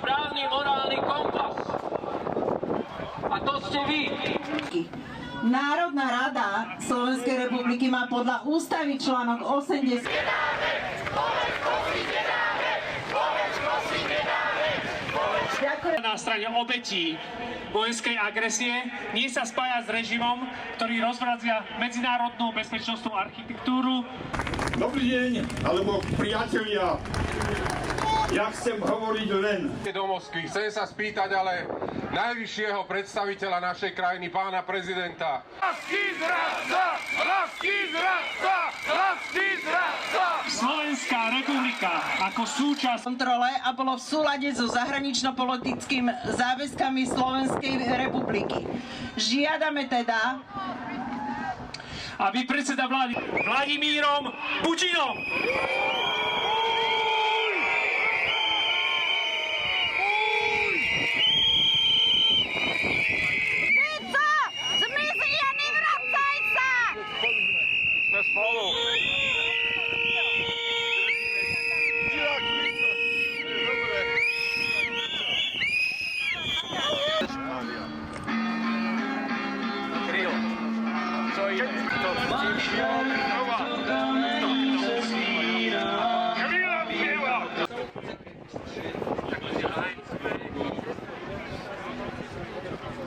správny morálny kompas. A to ste vy. Národná rada Slovenskej republiky má podľa ústavy článok 80. Na strane obetí vojenskej agresie nie sa spája s režimom, ktorý rozvracia medzinárodnú bezpečnostnú architektúru. Dobrý deň, alebo priatelia. Ja chcem hovoriť len do Moskvy. Chcem sa spýtať ale najvyššieho predstaviteľa našej krajiny, pána prezidenta. Slovenská republika ako súčasť kontrole a bolo v súlade so zahranično-politickým záväzkami Slovenskej republiky. Žiadame teda, aby predseda vlády Vladimírom Putinom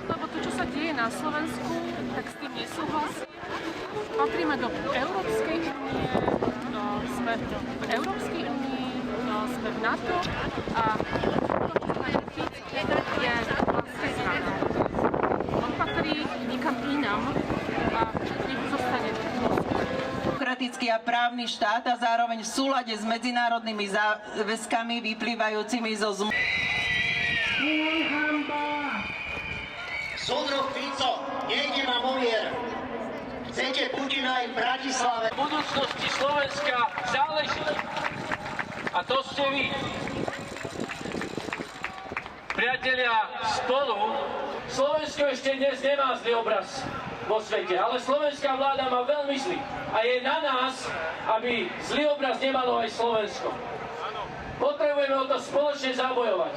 Lebo to, čo sa deje na Slovensku, tak s tým nesúhlasím. Patríme do Európskej únie, sme v Európskej únii, sme v NATO a to, čo sa je vlastne zrada. On patrí nikam inam a nech zostane v Moskve. demokratický a právny štát a zároveň v súlade s medzinárodnými záväzkami vyplývajúcimi zo zmluvy. Súdruh Fico, nejde vám o mier. Chcete Putina aj v Bratislave. V budúcnosti Slovenska záleží. A to ste vy. Priatelia, spolu. Slovensko ešte dnes nemá zlý obraz vo svete, ale slovenská vláda má veľmi zlý. A je na nás, aby zlý obraz nemalo aj Slovensko. Potrebujeme o to spoločne zabojovať.